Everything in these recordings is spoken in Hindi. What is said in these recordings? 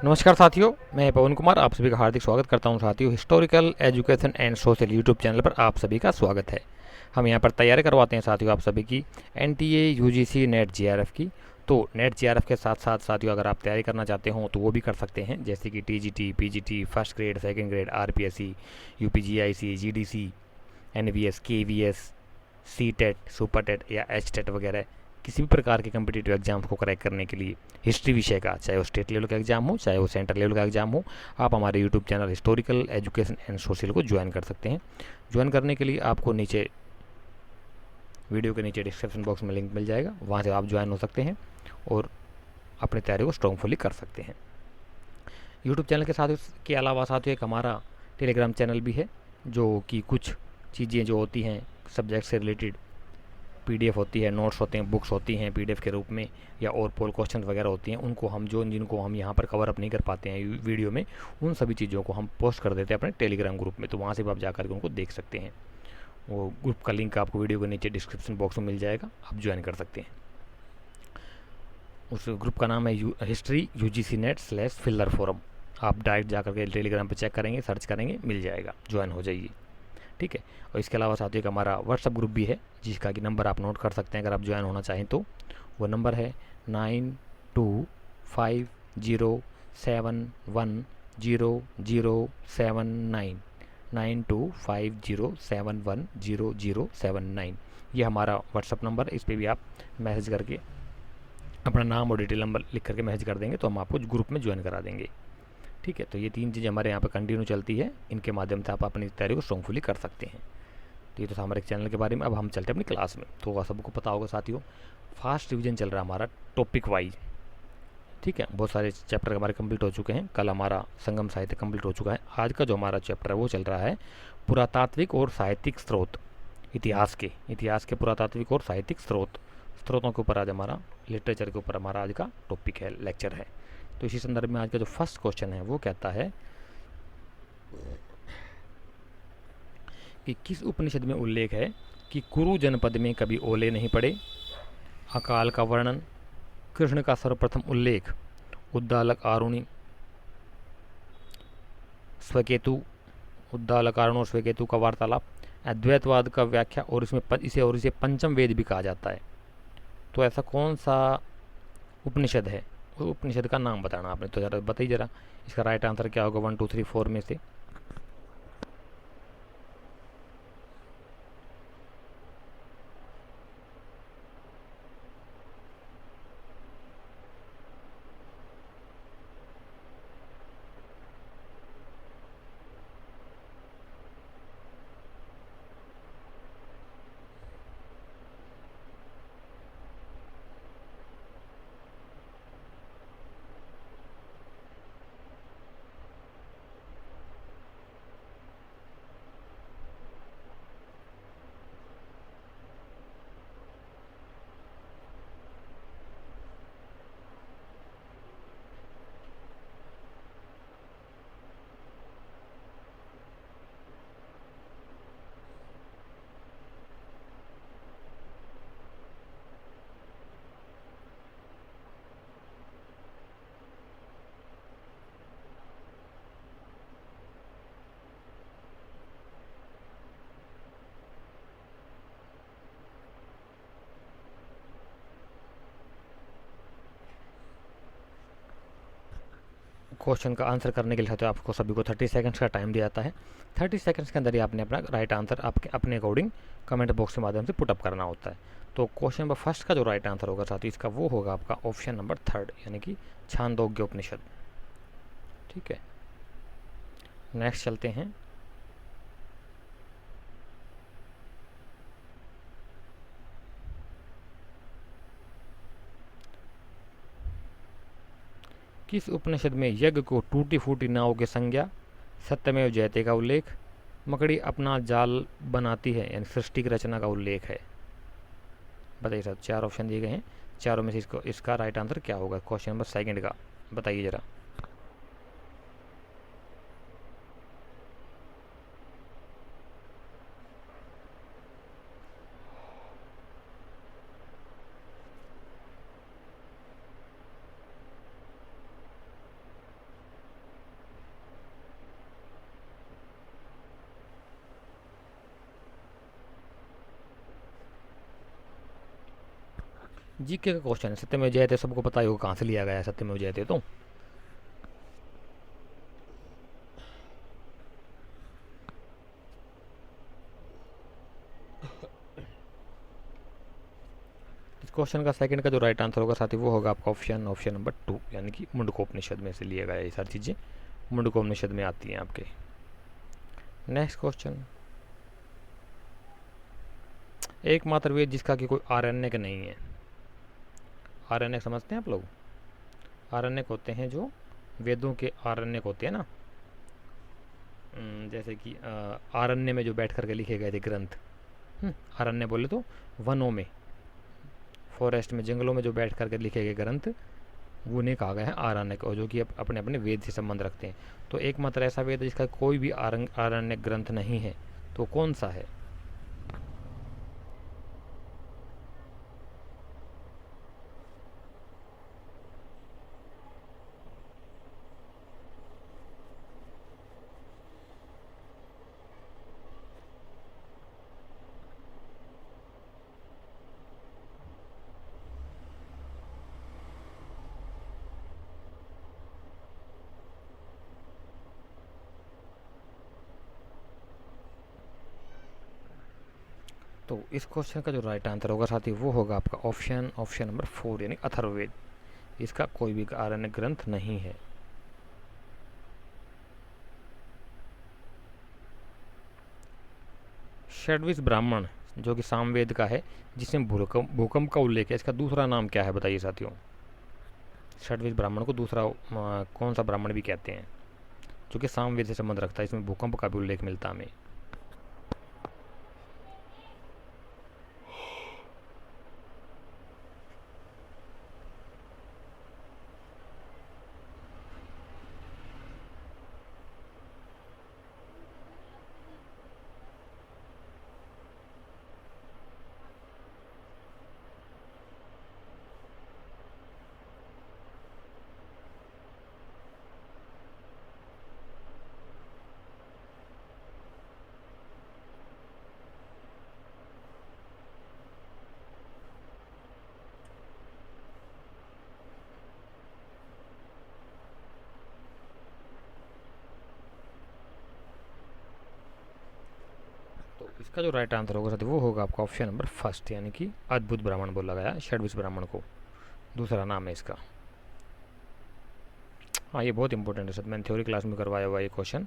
नमस्कार साथियों, मैं पवन कुमार आप सभी का हार्दिक स्वागत करता हूं। साथियों, historical education and social YouTube channel पर आप सभी का स्वागत है। हम यहां पर तैयारी करवाते हैं साथियों आप सभी की एनटीए, यूजीसी, नेट जीआरएफ की। तो नेट जीआरएफ के साथ साथ साथियों अगर आप तैयारी करना चाहते हो तो वो भी कर सकते हैं, जैसे कि TGT, PGT, first grade, second grade, RPSC, UPGIC, GDC, NVS, KVS, C TET, super TET या एच टेट वगैरह किसी भी प्रकार के कम्पिटिटिव एग्जाम्स को क्रैक करने के लिए हिस्ट्री विषय का, चाहे वो स्टेट लेवल का एग्जाम हो चाहे वो सेंट्रल लेवल का एग्जाम हो, आप हमारे YouTube channel historical education and social को ज्वाइन कर सकते हैं। ज्वाइन करने के लिए आपको नीचे वीडियो के नीचे डिस्क्रिप्शन बॉक्स में लिंक मिल जाएगा, वहाँ से आप ज्वाइन हो सकते हैं और अपनी तैयारी को स्ट्रॉन्गफुली कर सकते हैं। यूट्यूब चैनल के साथ के अलावा साथियों एक हमारा टेलीग्राम चैनल भी है, जो कि कुछ चीज़ें जो होती हैं सब्जेक्ट से रिलेटेड, पीडीएफ होती है, नोट्स होते हैं, बुक्स होती हैं पीडीएफ के रूप में, या और पोल क्वेश्चन वगैरह होती हैं, उनको हम जिनको हम यहाँ पर कवर अप नहीं कर पाते हैं वीडियो में, उन सभी चीज़ों को हम पोस्ट कर देते हैं अपने टेलीग्राम ग्रुप में। तो वहाँ से भी आप जाकर के उनको देख सकते हैं। वो ग्रुप का लिंक आपको वीडियो के नीचे डिस्क्रिप्शन बॉक्स में मिल जाएगा, आप ज्वाइन कर सकते हैं। उस ग्रुप का नाम है history UGC NET slash filler forum. आप डायरेक्ट जाकर के टेलीग्राम पर चेक करेंगे, सर्च करेंगे, मिल जाएगा, ज्वाइन हो जाइए। ठीक है। और इसके अलावा साथियों एक हमारा व्हाट्सअप ग्रुप भी है, जिसका कि नंबर आप नोट कर सकते हैं अगर आप ज्वाइन होना चाहें तो। वो नंबर है 9250710079, 9250710079। ये हमारा व्हाट्सअप नंबर है। इस पर भी आप मैसेज करके अपना नाम और डिटेल नंबर लिख करके मैसेज कर देंगे तो हम आपको ग्रुप में ज्वाइन करा देंगे। ठीक है। तो ये तीन चीज़ें हमारे यहाँ पर कंटिन्यू चलती है, इनके माध्यम से आप अपनी तैयारी को स्ट्रॉन्गफुली कर सकते हैं। तो ये तो था हमारे चैनल के बारे में। अब हम चलते हैं अपनी क्लास में। तो सबको पता होगा साथियों, फास्ट रिवीजन चल रहा है हमारा टॉपिक वाइज। ठीक है। बहुत सारे चैप्टर हमारे कंप्लीट हो चुके हैं। कल हमारा संगम साहित्य कंप्लीट हो चुका है। आज का जो हमारा चैप्टर है वो चल रहा है पुरातात्विक और साहित्यिक स्रोत, इतिहास के पुरातात्विक और साहित्यिक स्रोतों के ऊपर आज हमारा, लिटरेचर के ऊपर हमारा आज का टॉपिक है, लेक्चर है। तो इसी संदर्भ में आज का जो फर्स्ट क्वेश्चन है वो कहता है कि किस उपनिषद में उल्लेख है कि कुरु जनपद में कभी ओले नहीं पड़े। अकाल का वर्णन, कृष्ण का सर्वप्रथम उल्लेख, उद्दालक आरुणि, स्वकेतु, उद्दालक आरुण और स्वकेतु का वार्तालाप, अद्वैतवाद का व्याख्या, और इसे पंचम वेद भी कहा जाता है। तो ऐसा कौन सा उपनिषद है, उस उपनिषद का नाम बताना आपने। तो जरा बताइए जरा, इसका राइट आंसर क्या होगा 1 2 3 4 में से। क्वेश्चन का आंसर करने के लिए तो आपको सभी को 30 सेकंड्स का टाइम दिया जाता है। 30 सेकंड्स के अंदर ही आपने अपना राइट आंसर आपके अपने अकॉर्डिंग कमेंट बॉक्स के माध्यम से पुटअप करना होता है। तो क्वेश्चन नंबर फर्स्ट का जो राइट आंसर होगा साथ ही इसका वो होगा आपका ऑप्शन नंबर 3, यानी कि छांदोग्य उपनिषद। ठीक है। नेक्स्ट चलते हैं। किस उपनिषद में यज्ञ को टूटी फूटी नाव की संज्ञा, सत्यमेव जयते का उल्लेख, मकड़ी अपना जाल बनाती है यानी सृष्टि की रचना का उल्लेख है। बताइए सर, 4 ऑप्शन दिए गए हैं, चारों में से इसका राइट आंसर क्या होगा क्वेश्चन नंबर सेकंड का, बताइए जरा। जीके का क्वेश्चन है। सत्यमेव जयते सबको पता ही होगा कहाँ से लिया गया है सत्यमेव जयते तो। इस क्वेश्चन का सेकंड का जो राइट आंसर होगा साथी वो होगा आपका ऑप्शन नंबर 2, यानी कि मुंडकोपनिषद में से लिया गया ये सारी चीज़ें मुंडकोपनिषद में आती हैं आपके। नेक्स्ट क्वेश्चन, एकमात्र वेद जिसका कि कोई आरण्यक नहीं है। आरण्यक समझते हैं आप लोग? आरण्यक होते हैं जो वेदों के आरण्यक होते हैं ना, जैसे कि आरण्य में जो बैठ करके लिखे गए थे ग्रंथ। आरण्य बोले तो वनों में, फॉरेस्ट में, जंगलों में जो बैठ करके लिखे गए ग्रंथ, वो उन्हें कहा गया है आरण्यक, और जो कि अपने अपने वेद से संबंध रखते हैं। तो एकमात्र ऐसा वेद जिसका कोई भी आरण्यक ग्रंथ नहीं है, तो कौन सा है? तो इस क्वेश्चन का जो राइट आंसर होगा साथी वो होगा आपका ऑप्शन नंबर 4, यानी अथर्ववेद। इसका कोई भी आरण्य ग्रंथ नहीं है। षड्विश ब्राह्मण जो कि सामवेद का है, जिसमें भूकंप का उल्लेख है, इसका दूसरा नाम क्या है बताइए साथियों? षड्विश ब्राह्मण को दूसरा कौन सा ब्राह्मण भी कहते हैं, जो कि सामवेद से संबंध रखता है, इसमें भूकंप का भी उल्लेख मिलता है हमें। तो इसका जो राइट आंसर होगा साथी वो होगा आपका ऑप्शन नंबर फर्स्ट, यानी कि अद्भुत ब्राह्मण बोला गया षड्विश ब्राह्मण को, दूसरा नाम है इसका। हाँ, ये बहुत इंपॉर्टेंट है सर, मैंने थ्योरी क्लास में करवाया हुआ ये क्वेश्चन।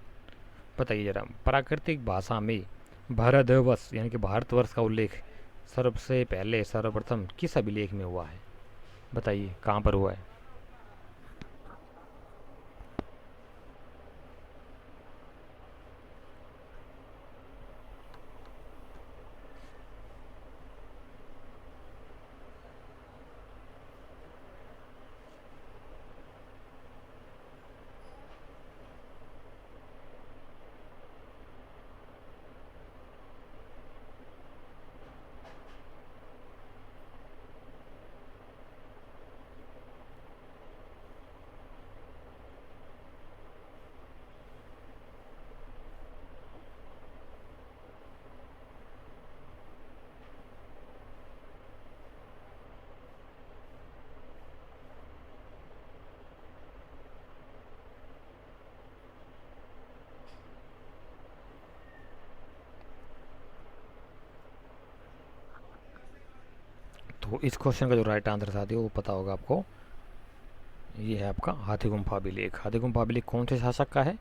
बताइए जरा, प्राकृतिक भाषा में भारतवर्ष यानी कि भारतवर्ष का उल्लेख सबसे पहले सर्वप्रथम किस अभिलेख में हुआ है? बताइए कहाँ पर हुआ है? तो इस क्वेश्चन का जो राइट आंसर था वो पता होगा आपको, ये है आपका हाथी गुम्फा अभिलेख। हाथी गुम्फा अभिलेख कौन से शासक का है?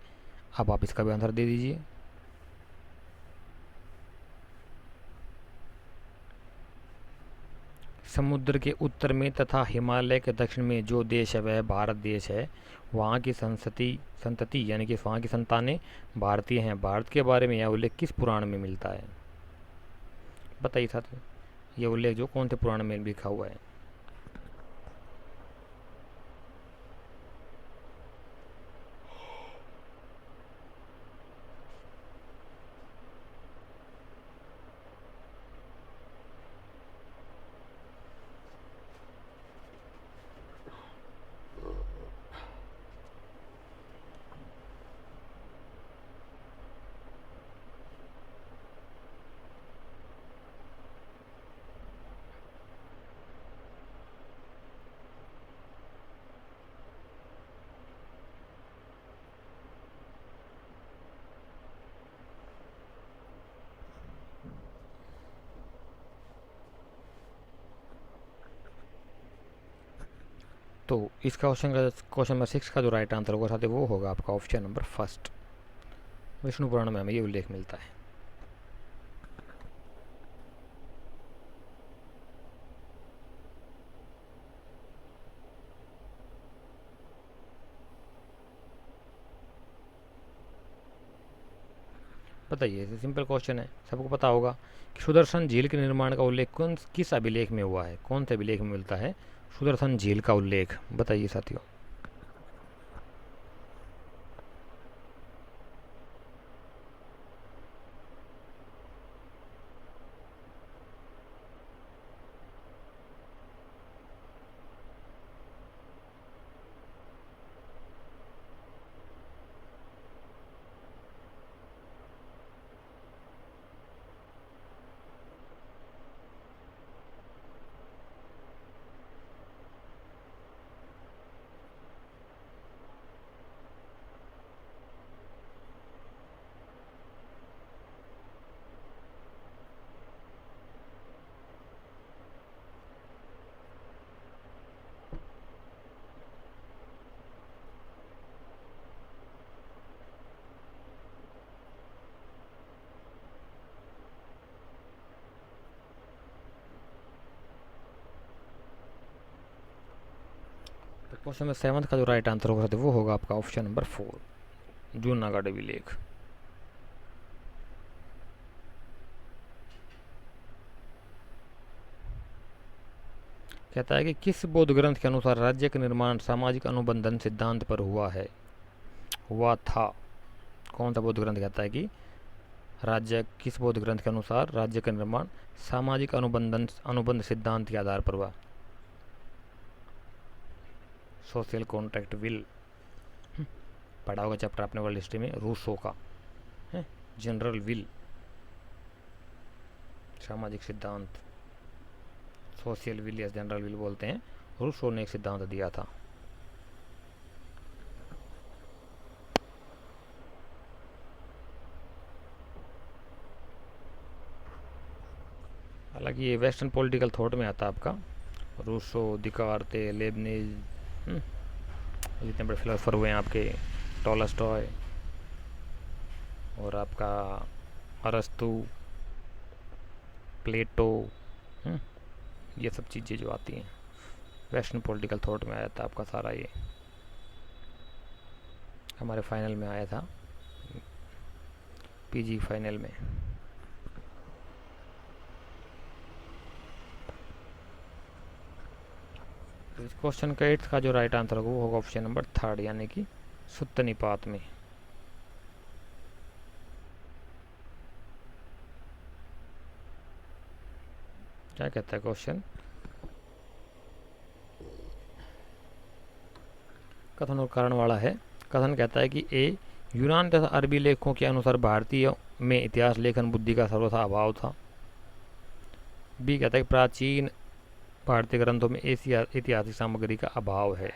अब आप इसका भी आंसर दे दीजिए। समुद्र के उत्तर में तथा हिमालय के दक्षिण में जो देश है वह भारत देश है। वहाँ की संतति यानी कि वहाँ की संतानें भारतीय हैं। भारत के बारे में यह उल्लेख किस पुराण में मिलता है? बताइए साथियों, ये उल्लेख जो कौन से पुराण में लिखा हुआ है? तो इस क्वेश्चन नंबर 6 का जो राइट आंसर होगा साथ वो होगा आपका ऑप्शन नंबर फर्स्ट। विष्णु पुराण में हमें ये उल्लेख मिलता है। बताइए, सिंपल क्वेश्चन है, सबको पता होगा कि सुदर्शन झील के निर्माण का उल्लेख किस अभिलेख में हुआ है, कौन से अभिलेख में मिलता है सुदर्शन झील का उल्लेख, बताइए साथियों। क्वेश्चन नंबर 7 का जो राइट आंसर होगा वो होगा आपका ऑप्शन नंबर 4, जूनागढ़ अभिलेख। कहता है कि किस बौद्ध ग्रंथ के अनुसार राज्य का निर्माण सामाजिक अनुबंधन सिद्धांत पर हुआ था। कौन सा बौद्ध ग्रंथ कहता है कि किस बौद्ध ग्रंथ के अनुसार राज्य का निर्माण सामाजिक अनुबंध सिद्धांत के आधार पर हुआ। सोशल कॉन्ट्रैक्ट विल पढ़ा होगा चैप्टर आपने वर्ल्ड हिस्ट्री में, रूसो का है जनरल विल, सामाजिक सिद्धांत, सोशल विल या जनरल विल बोलते हैं। रूसो ने एक सिद्धांत दिया था। हालांकि ये वेस्टर्न पॉलिटिकल थॉट में आता है आपका। रूसो, दिकार्ते, लेबनीज, जितने बड़े फिलोसफर हुए हैं आपके, टॉलस्टॉय और आपका अरस्तु, प्लेटो, ये सब चीज़ें जो आती हैं वेस्टर्न पॉलिटिकल थॉट में आया था आपका सारा। ये हमारे फाइनल में आया था, पीजी फाइनल में। तो इस क्वेश्चन का 8 का जो राइट आंसर होगा वो होगा ऑप्शन नंबर 3, यानी कि सुत्त निपात में। क्या कहता है क्वेश्चन, कथन और कारण वाला है। कथन कहता है कि यूनान तथा अरबी लेखों के अनुसार भारतीय में इतिहास लेखन बुद्धि का सर्वथा अभाव था। बी कहता है कि प्राचीन भारतीय ग्रंथों में ऐतिहासिक सामग्री का अभाव है।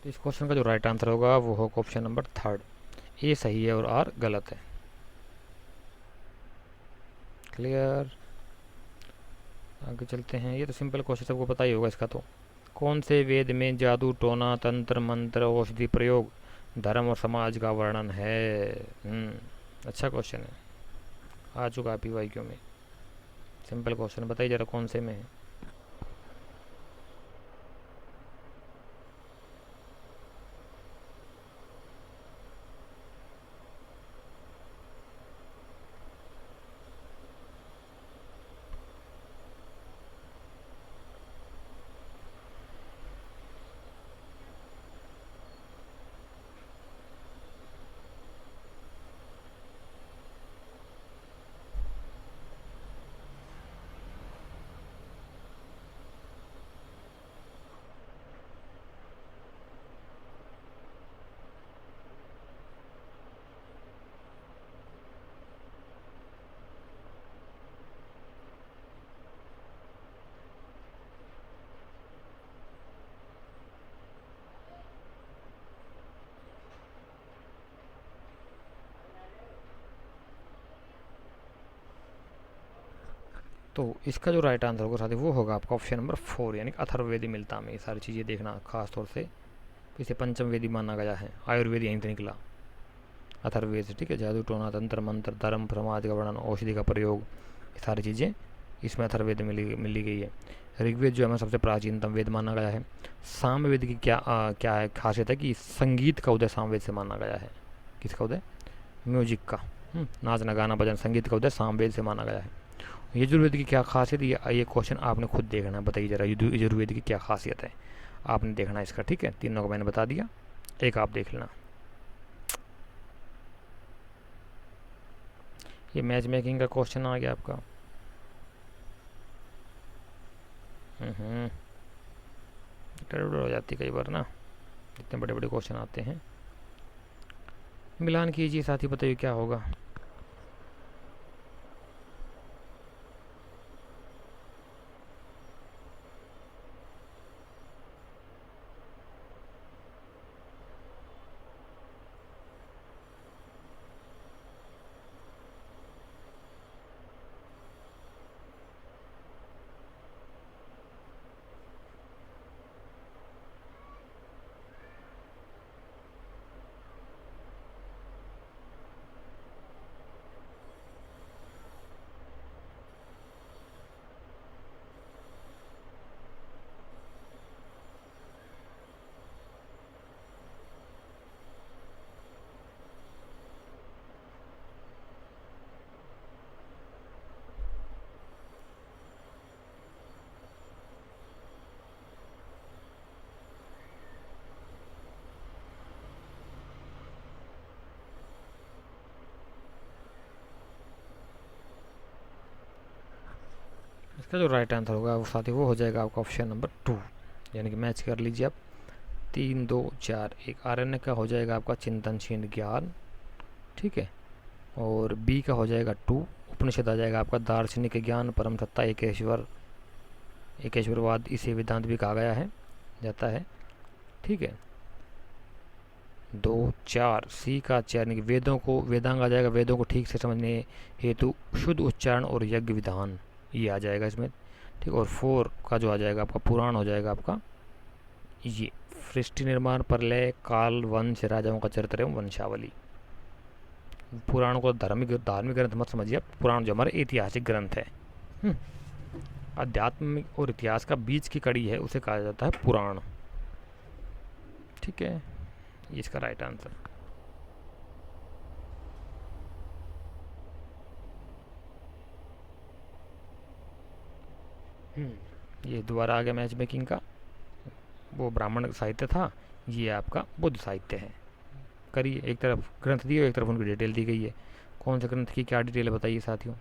तो इस क्वेश्चन का जो राइट आंसर होगा वो होगा ऑप्शन नंबर 3, ए सही है और आर गलत है। क्लियर, आगे चलते हैं। ये तो सिंपल क्वेश्चन सबको पता ही होगा इसका। तो कौन से वेद में जादू, टोना, तंत्र, मंत्र, औषधि प्रयोग, धर्म और समाज का वर्णन है। अच्छा क्वेश्चन है। आ चुका है PYQ में। सिंपल क्वेश्चन, बताइए ज़रा कौन से में है। तो इसका जो राइट आंसर होगा साथी वो होगा आपका ऑप्शन नंबर 4, यानी अथर्ववेदी मिलता में। ये सारी चीज़ें देखना खास तौर से, इसे पंचम वेदी माना गया है। आयुर्वेद यहीं से निकला, अथर्ववेद से, ठीक है। जादू टोना, तंत्र मंत्र, धर्म समाज का वर्णन, औषधि का प्रयोग, ये सारी चीज़ें इसमें अथर्ववेद मिली गई है। ऋग्वेद जो है सबसे प्राचीनतम वेद माना गया है। सामवेद की क्या है खासियत है कि संगीत का उदय सामवेद से माना गया है। किसका उदय? म्यूजिक का, नाचना गाना भजन संगीत का उदय सामवेद से माना गया है। यजुर्वेद की क्या खासियत, ये क्वेश्चन आपने खुद देखना है। बताइए जरा यजुर्वेद की क्या खासियत है, आपने देखना है इसका, ठीक है। तीनों को मैंने बता दिया, एक आप देख लेना। ये मैच मेकिंग का क्वेश्चन आ गया आपका। गड़बड़ हो जाती कई बार ना, इतने बड़े बड़े क्वेश्चन आते हैं। मिलान कीजिए साथी, बताइए क्या होगा। इसका जो राइट आंसर होगा वो साथी वो हो जाएगा आपका ऑप्शन नंबर 2, यानी कि मैच कर लीजिए आप। 3 2 4 1। आरण्य का हो जाएगा आपका चिंतनशील ज्ञान, ठीक है। और बी का हो जाएगा 2। उपनिषद आ जाएगा आपका दार्शनिक ज्ञान, परम सत्ता, एकेश्वरवाद, इसे वेदांत भी कहा गया है जाता है, ठीक है। 2 4 सी का 4, यानी कि वेदांग आ जाएगा, वेदों को ठीक से समझने हेतु शुद्ध उच्चारण और यज्ञ विधान, ये आ जाएगा इसमें, ठीक। और 4 का जो आ जाएगा आपका पुराण हो जाएगा आपका ये सृष्टि निर्माण, प्रलय, काल, वंश, राजाओं का चरित्र एवं वंशावली। पुराण को धार्मिक ग्रंथ मत समझिए, पुराण जो हमारे ऐतिहासिक ग्रंथ है, आध्यात्मिक और इतिहास का बीच की कड़ी है, उसे कहा जाता है पुराण, ठीक है। ये इसका राइट आंसर। ये दोबारा आ गया मैच मेकिंग का। वो ब्राह्मण साहित्य था, ये आपका बुद्ध साहित्य है। करिए, एक तरफ ग्रंथ दिए, एक तरफ उनकी डिटेल दी गई है। कौन से ग्रंथ की क्या डिटेल है बताइए साथियों।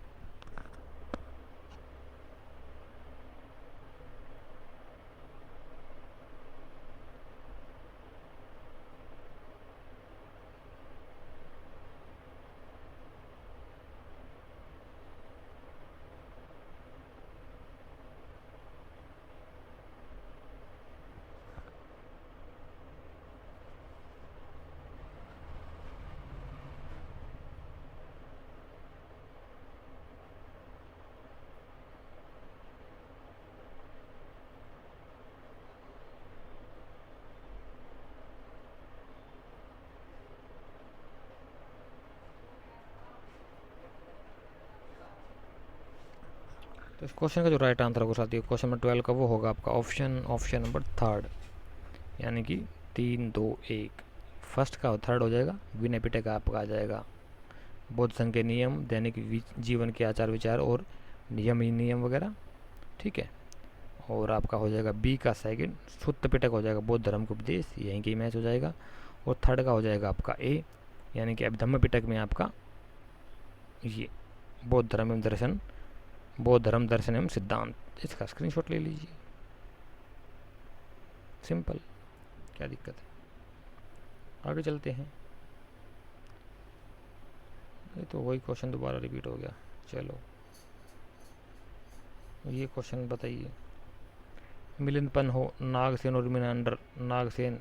तो इस क्वेश्चन का जो राइट आंसर होगा साथियों क्वेश्चन नंबर 12 का वो होगा आपका ऑप्शन नंबर थर्ड, यानी कि 3, 2, 1। फर्स्ट का थर्ड हो जाएगा। विनय पिटक का आपका आ जाएगा बौद्ध संघ के नियम, दैनिक जीवन के आचार विचार और नियम ही नियम वगैरह, ठीक है। और आपका हो जाएगा बी का सेकंड सुत्त पिटक हो जाएगा बौद्ध धर्म का उपदेश, यहीं के मैच हो जाएगा। और थर्ड का हो जाएगा आपका ए, यानी कि अभिधम्म पिटक में आपका ये बौद्ध धर्म एवं दर्शन, बौद्ध धर्म दर्शन एवं सिद्धांत। इसका स्क्रीनशॉट ले लीजिए, सिंपल, क्या दिक्कत है। आगे चलते हैं। ये तो वही क्वेश्चन दोबारा रिपीट हो गया। चलो ये क्वेश्चन बताइए। मिलिंदपन हो नागसेन और मिनांडर, नागसेन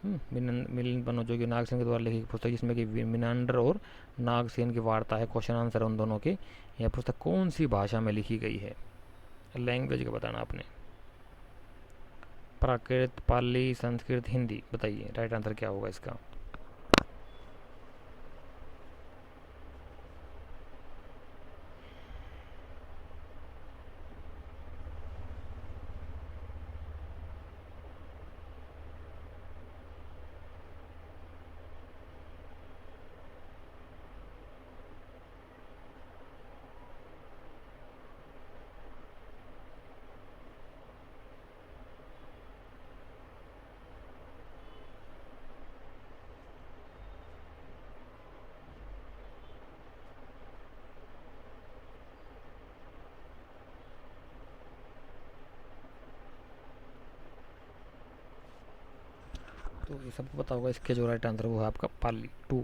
मिलिंदपन हो जो कि नागसेन के द्वारा लिखी पुस्तक, जिसमें कि मिनांडर और नागसेन की वार्ता है, क्वेश्चन आंसर उन दोनों के। यह पुस्तक कौन सी भाषा में लिखी गई है? लैंग्वेज का बताना आपने। प्राकृत, पाली, संस्कृत, हिंदी। बताइए राइट आंसर क्या होगा इसका। तो ये सबको पता होगा, इसके जो राइट आंसर वो है आपका पाली 2।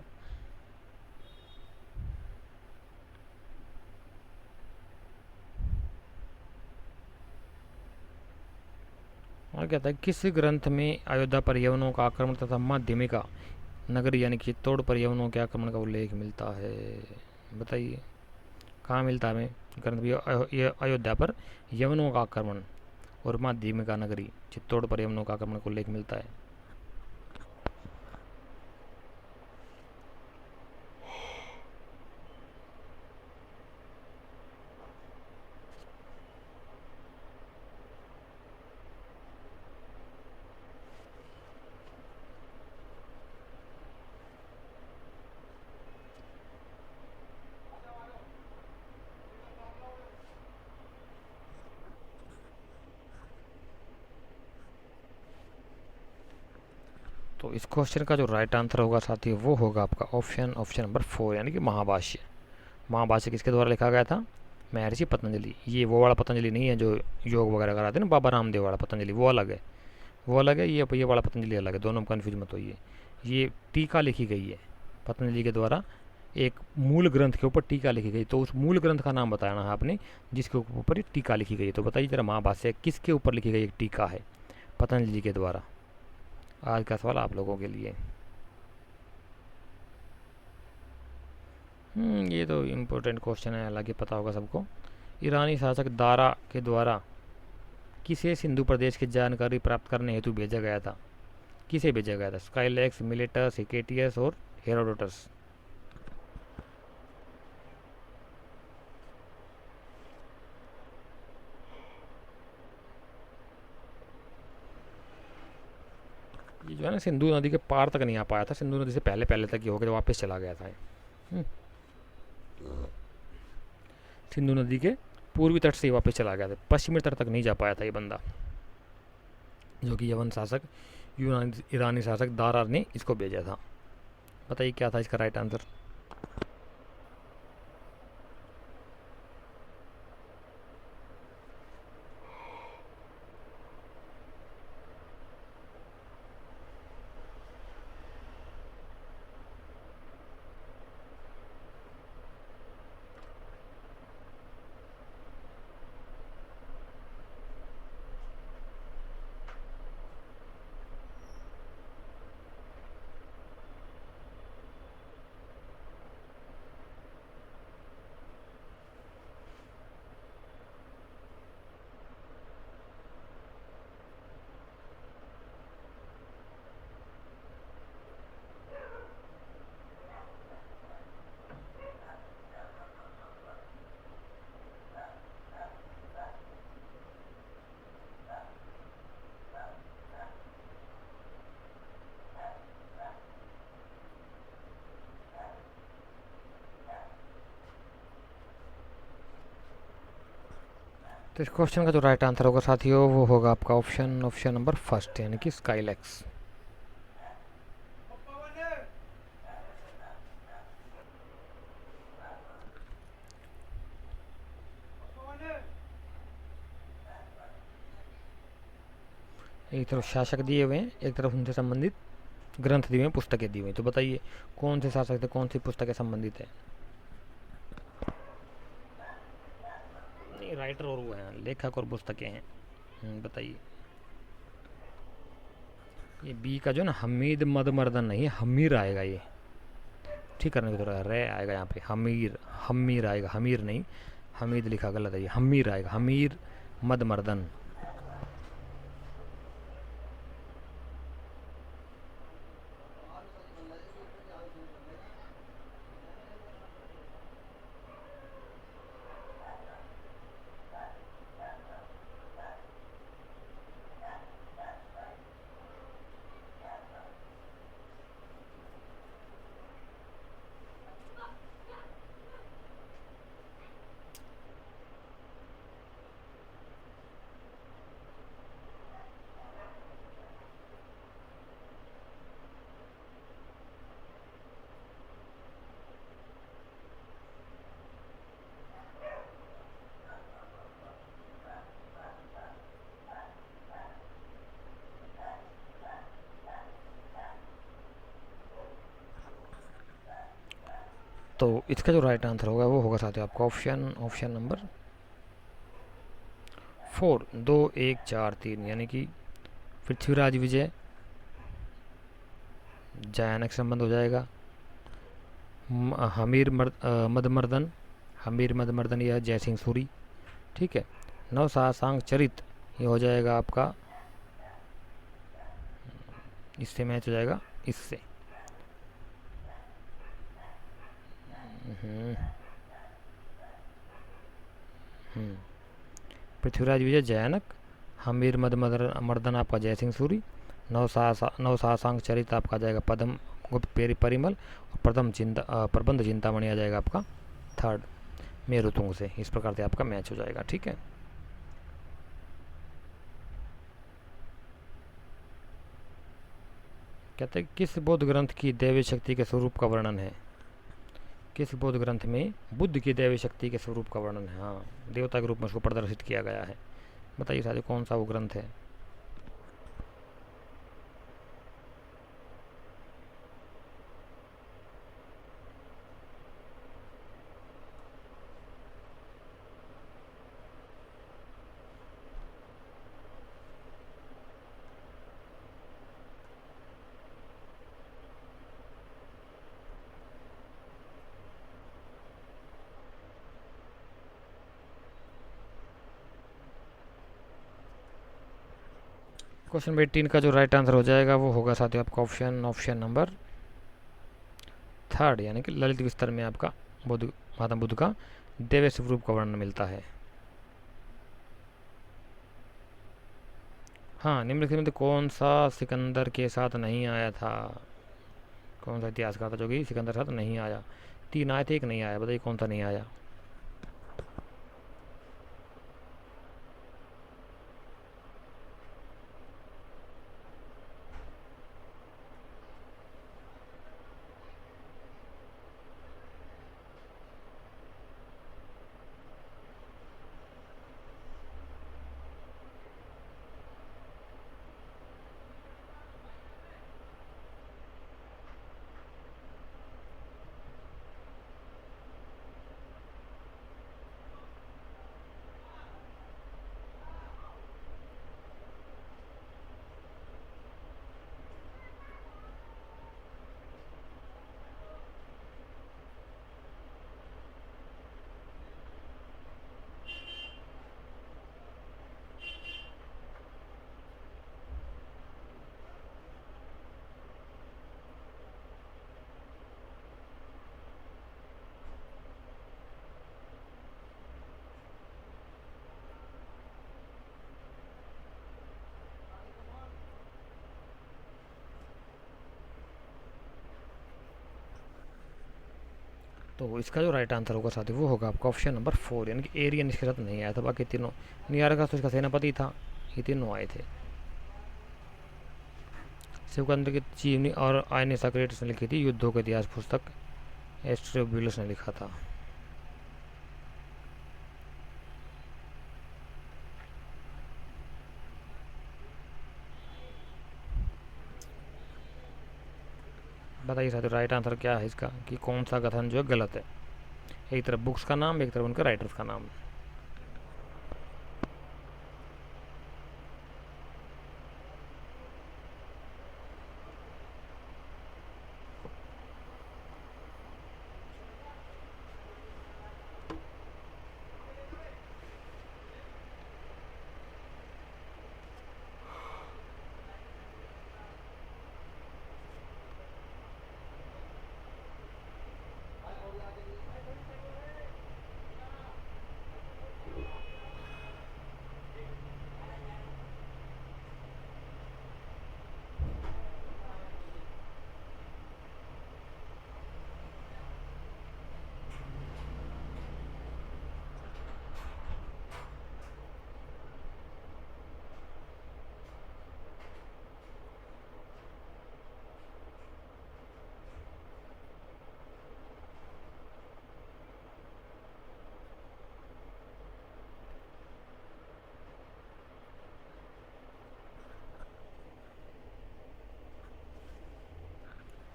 और कहता है किस ग्रंथ में अयोध्या पर यवनों का आक्रमण तथा माध्यमिका नगरी यानी कि चित्तौड़ पर यवनों के आक्रमण का उल्लेख मिलता है? बताइए कहाँ मिलता है हमें ग्रंथ भी अयोध्या पर यवनों का आक्रमण और माध्यमिका नगरी चित्तौड़ पर यवनों का आक्रमण का उल्लेख मिलता है? तो इस क्वेश्चन का जो राइट आंसर होगा साथी वो होगा आपका ऑप्शन नंबर 4, यानी कि महाभाष्य। महाभाष्य किसके द्वारा लिखा गया था? महर्षि पतंजलि। ये वो वाला पतंजलि नहीं है जो योग वगैरह कराते हैं ना, बाबा रामदेव वाला पतंजलि, वो अलग है, वो अलग है। ये वाला पतंजलि अलग है, दोनों में कन्फ्यूज मत होइए। ये टीका लिखी गई है पतंजलि के द्वारा, एक मूल ग्रंथ के ऊपर टीका लिखी गई। तो उस मूल ग्रंथ का नाम बताना है आपने जिसके ऊपर टीका लिखी गई है। तो बताइए जरा महाभाष्य किसके ऊपर लिखी गई एक टीका है पतंजलि के द्वारा? आज का सवाल आप लोगों के लिए। ये तो इम्पोर्टेंट क्वेश्चन है, हालांकि पता होगा सबको। ईरानी शासक दारा के द्वारा किसे सिंधु प्रदेश की जानकारी प्राप्त करने हेतु भेजा गया था? किसे भेजा गया था? स्काइलैक्स, मिलेटस, हिकेटियस और हेरोडोटस। ये जो है ना सिंधु नदी के पार तक नहीं आ पाया था, सिंधु नदी से पहले पहले तक ही होकर वापस चला गया था। सिंधु नदी के पूर्वी तट से ही वापस चला गया था, पश्चिमी तट तक नहीं जा पाया था ये बंदा, जो कि यवन शासक ईरानी शासक दारा ने इसको भेजा था। बताइए क्या था इसका राइट आंसर? तो इस क्वेश्चन का जो राइट आंसर होगा साथियों वो होगा आपका ऑप्शन नंबर फर्स्ट, यानी कि स्काईलैक्स। एक तरफ शासक दिए हुए हैं, एक तरफ उनसे संबंधित ग्रंथ दिए हुए हैं, पुस्तकें दी हुई हैं। तो बताइए कौन से शासक से कौन सी पुस्तकें संबंधित है? नहीं, राइटर और वो हैं, लेखक और पुस्तकें हैं। बताइए। ये बी का जो ना हमीद मदमर्दन नहीं, हमीर आएगा ये। ठीक करने की जरूरत है, रे आएगा यहाँ पे, हमीर हमीर आएगा, हमीर नहीं, हमीद लिखा गलत है, ये हमीर आएगा, हमीर मदमर्दन। तो इसका जो राइट आंसर होगा वो होगा साथियों आपका ऑप्शन नंबर 4, 2 1 4 3, यानी कि पृथ्वीराज विजय जयानक संबंध हो जाएगा। मदमर्दन, हमीर मदमर्दन यह जय सिंह सूरी। ठीक है। नव सासांग चरित ये हो जाएगा आपका, इससे मैच हो जाएगा इससे। हम्म, हम्म। पृथ्वीराज विजय जयानक, हमीर मर्दन आपका जय सिंह सूरी, नव सासांग चरित आपका आ जाएगा पदम गुप्त पेरी परिमल, और प्रबंध चिंतामणि आ जाएगा आपका थर्ड मेरुतुंग से। इस प्रकार से आपका मैच हो जाएगा। ठीक है। कहते हैं किस बौद्ध ग्रंथ की दैवी शक्ति के स्वरूप का वर्णन है? किस बौद्ध ग्रंथ में बुद्ध की दैवी शक्ति के स्वरूप का वर्णन है? हाँ, देवता के रूप में उसको प्रदर्शित किया गया है। बताइए साथियों कौन सा वो ग्रंथ है? क्वेश्चन नंबर 18 का जो राइट आंसर हो जाएगा वो होगा साथियों आपका ऑप्शन नंबर थर्ड, यानी कि ललित विस्तर में आपका बुद्ध महात्मा बुद्ध का दैवीय स्वरूप का वर्णन मिलता है। हाँ, निम्नलिखित में कौन सा सिकंदर के साथ नहीं आया था? कौन सा इतिहासकार था जो कि सिकंदर के साथ नहीं आया? 3 आए थे, 1 नहीं आया, बताइए कौन सा नहीं आया? तो इसका जो राइट आंसर होगा साथी वो होगा आपका ऑप्शन नंबर 4, यानी कि एरियन इसके साथ नहीं आया था, बाकी तीनों। नियारका तो इसका सेनापति था, ये तीनों आए थे। शिवकांत की जीवनी और आयन सक्रेटिस ने लिखी थी युद्धों के इतिहास पुस्तक, एस्ट्रोब्यूलस ने लिखा था। बताइए साथियों राइट आंसर क्या है इसका, कि कौन सा कथन जो है गलत है। एक तरफ बुक्स का नाम, एक तरफ उनके राइटर्स का नाम।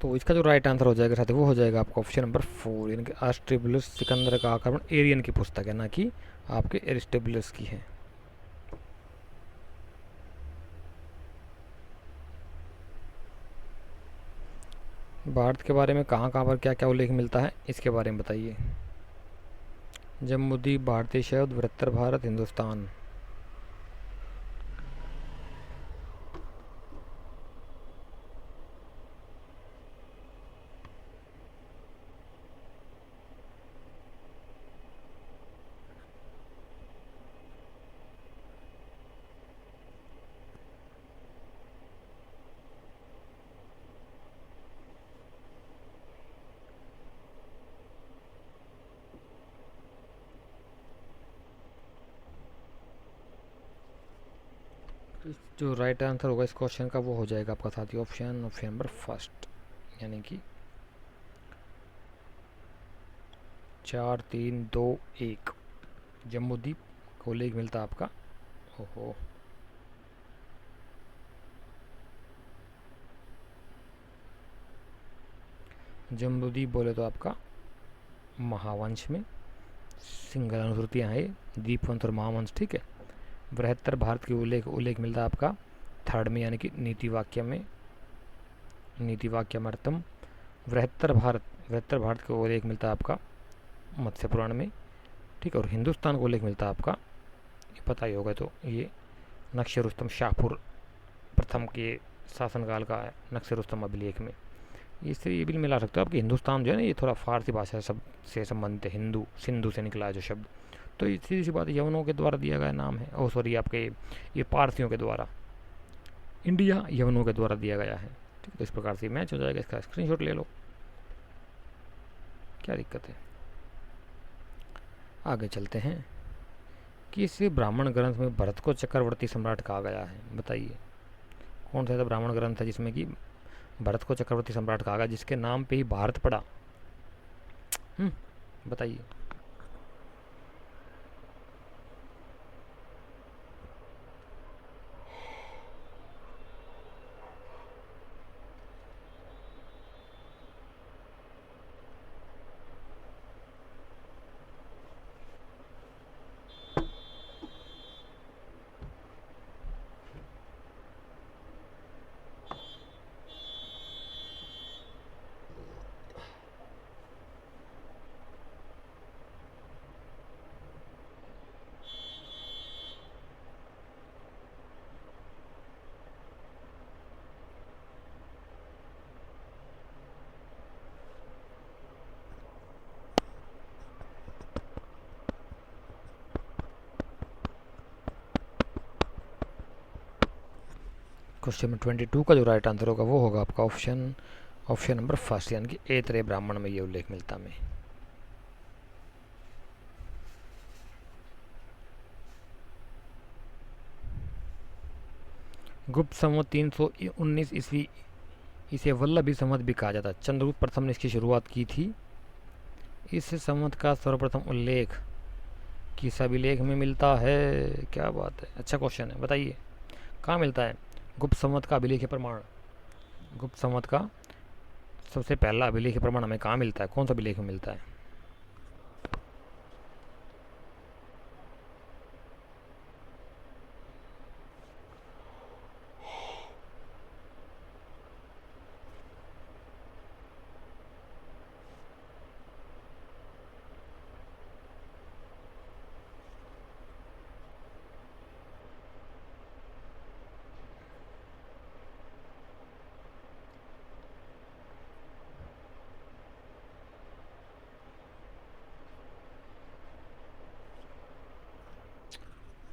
तो इसका जो राइट आंसर हो जाएगा साथी वो हो जाएगा आपका ऑप्शन नंबर 4, यानी कि आस्ट्रेबुलस सिकंदर का आक्रमण एरियन की पुस्तक है, ना कि आपके एरिस्टोबुलस की है। भारत के बारे में कहाँ कहाँ पर क्या क्या उल्लेख मिलता है इसके बारे में बताइए। जम्बूद्वीप, भारतीय शब्द, बृहत्तर भारत, हिंदुस्तान। जो राइट आंसर होगा इस क्वेश्चन का वो हो जाएगा आपका साथी ऑप्शन नंबर फर्स्ट, यानी कि 4 3 2 1 जम्बूद्वीप को उल्लेख मिलता आपका। ओहो, जम्बूद्वीप बोले तो आपका महावंश में सिंगल अनुश्रुतियाँ हैं, दीपवंश और महावंश, ठीक है। बृहत्तर भारत की उल्लेख मिलता है आपका थर्ड में, यानी कि नीति वाक्य में, नीति वाक्यमर्थम। बृहत्तर भारत को उल्लेख मिलता है आपका मत्स्य पुराण में, ठीक है। और हिंदुस्तान को उल्लेख मिलता है आपका, ये पता ही होगा, तो ये नक्श रुस्तम शाहपुर प्रथम के शासनकाल का है, नक्श रुस्तम अभिलेख में। इससे ये भी मिला सकते हो आपकी हिंदुस्तान जो है ना, ये थोड़ा फारसी भाषा शब्द से संबंधित है, हिंदू, सिंधु से निकला है जो शब्द। तो ये सीधी सी बात यवनों के द्वारा दिया गया नाम है, ओ सॉरी आपके ये पारसियों के द्वारा, इंडिया यवनों के द्वारा दिया गया है, ठीक है। तो इस प्रकार से मैच हो जाएगा, इसका स्क्रीनशॉट ले लो, क्या दिक्कत है। आगे चलते हैं कि इस ब्राह्मण ग्रंथ में भरत को चक्रवर्ती सम्राट कहा गया है, बताइए कौन सा ऐसा ब्राह्मण ग्रंथ है जिसमें कि भरत को चक्रवर्ती सम्राट कहा गया, जिसके नाम पे ही भारत पड़ा। बताइए। क्वेश्चन नंबर 22 का जो राइट आंसर होगा वो होगा आपका ऑप्शन नंबर फर्स्ट, यानी कि ऐतरेय ब्राह्मण में ये उल्लेख मिलता में। गुप्त संवत 319 ईस्वी, इसे वल्लभी संवत भी कहा जाता है। चंद्रगुप्त प्रथम ने इसकी शुरुआत की थी। इस संवत का सर्वप्रथम उल्लेख किस अभिलेख में मिलता है? क्या बात है, अच्छा क्वेश्चन है, बताइए कहाँ मिलता है गुप्त संवत का अभिलेख प्रमाण? गुप्त संवत का सबसे पहला अभिलेख प्रमाण हमें कहाँ मिलता है, कौन सा अभिलेख में मिलता है?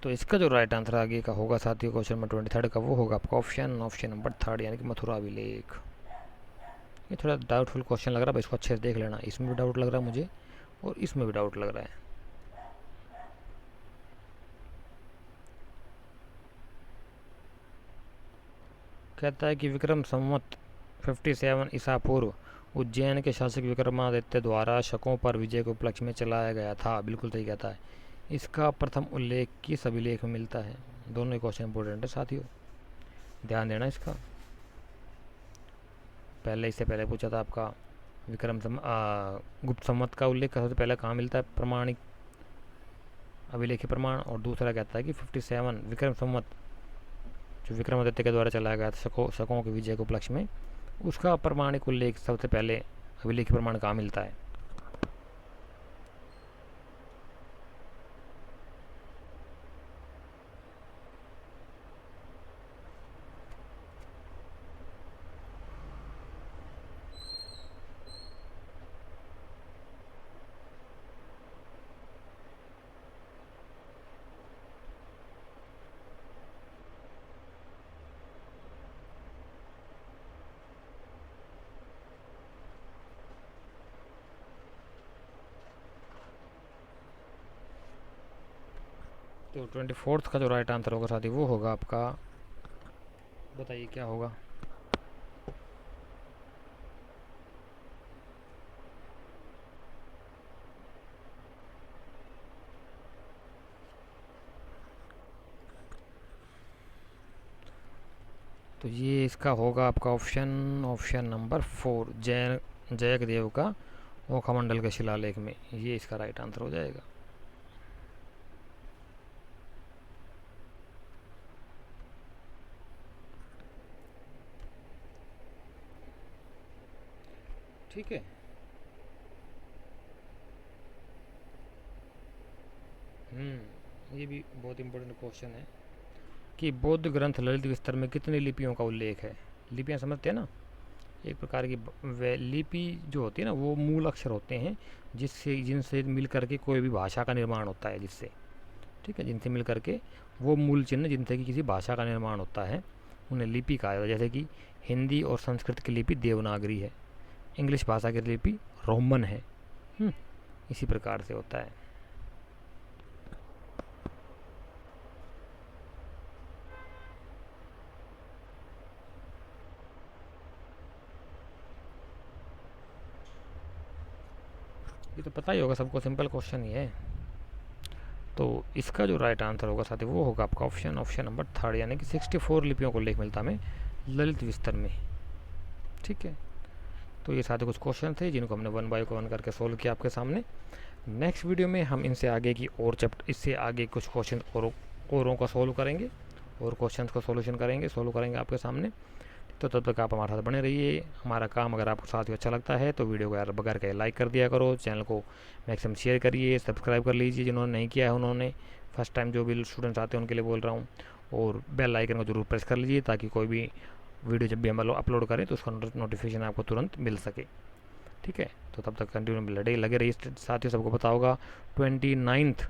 तो इसका जो राइट आंसर आगे का होगा साथियों क्वेश्चन नंबर 23 का, वो होगा आपका ऑप्शन नंबर 3 यानी कि मथुरा अभिलेख। ये थोड़ा डाउटफुल क्वेश्चन लग रहा है, इसको अच्छे से देख लेना। इसमें भी डाउट लग रहा है मुझे और इसमें भी डाउट लग रहा है। कहता है कि विक्रम संवत 57 ईसा पूर्व उज्जैन के शासक विक्रमादित्य द्वारा शकों पर विजय के उपलक्ष्य में चलाया गया था। बिल्कुल सही कहता है। इसका प्रथम उल्लेख किस अभिलेख में मिलता है? दोनों ही क्वेश्चन इंपॉर्टेंट है साथियों, ध्यान देना इसका। पहले इससे पहले पूछा था आपका गुप्त संवत का उल्लेख सबसे पहले कहाँ मिलता है प्रमाणिक अभिलेख प्रमाण, और दूसरा कहता है कि 57 विक्रम संवत जो विक्रमादित्य के द्वारा चलाया गया था शकों के विजय के उपलक्ष्य में, उसका प्रमाणिक उल्लेख सबसे पहले अभिलेख प्रमाण कहाँ मिलता है? तो 24 का जो राइट आंसर होगा साथी वो होगा आपका, बताइए क्या होगा? तो ये इसका होगा आपका ऑप्शन नंबर 4 जयक देव का ओखा के शिलालेख में, ये इसका राइट आंसर हो जाएगा। ठीक है। ये भी बहुत इंपॉर्टेंट क्वेश्चन है कि बौद्ध ग्रंथ ललित विस्तर में कितनी लिपियों का उल्लेख है? लिपियां समझते हैं ना, एक प्रकार की लिपि जो होती है ना, वो मूल अक्षर होते हैं जिनसे मिल करके कोई भी भाषा का निर्माण होता है, जिससे, ठीक है, जिनसे मिल करके वो मूल चिन्ह जिनसे कि किसी भाषा का निर्माण होता है उन्हें लिपि कहा जाता है। जैसे कि हिंदी और संस्कृत की लिपि देवनागरी है, इंग्लिश भाषा की लिपि रोमन है। इसी प्रकार से होता है। ये तो पता ही होगा सबको, सिंपल क्वेश्चन ही है। तो इसका जो राइट आंसर होगा साथी वो होगा आपका ऑप्शन नंबर 3 यानी कि 64 लिपियों को उल्लेख मिलता है ललित विस्तर में। ठीक है, तो ये सारे कुछ क्वेश्चन थे जिनको हमने 1 बाय 1 करके सोल्व किया आपके सामने। नेक्स्ट वीडियो में हम इनसे आगे की और इससे आगे कुछ क्वेश्चन औरों का सोल्व करेंगे और क्वेश्चन का सोल्व करेंगे आपके सामने। तो तब तक आप हमारे साथ बने रहिए। हमारा काम अगर आपको साथ ही अच्छा लगता है तो वीडियो को यार बगैर के लाइक कर दिया करो, चैनल को मैक्सिमम शेयर करिए, सब्सक्राइब कर लीजिए जिन्होंने नहीं किया है उन्होंने। फर्स्ट टाइम जो भी स्टूडेंट्स आते हैं उनके लिए बोल रहा हूँ, और बेल आइकन को जरूर प्रेस कर लीजिए ताकि कोई भी वीडियो जब भी हम अपलोड करें तो उसका नोटिफिकेशन आपको तुरंत मिल सके। ठीक है, तो तब तक कंटिन्यू लगे रहिए साथियों। सबको पता होगा 29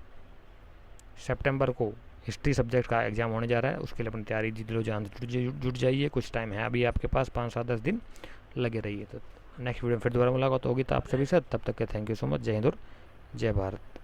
सितंबर को हिस्ट्री सब्जेक्ट का एग्ज़ाम होने जा रहा है, उसके लिए अपनी तैयारी दिलो जान जुट जाइए। कुछ टाइम है अभी आपके पास, 5-7-10 दिन लगे रहिए। तो नेक्स्ट वीडियो में फिर दोबारा मुलाकात होगी तो आप सभी से, तब तक के थैंक यू सो मच। जय हिंद और जय भारत।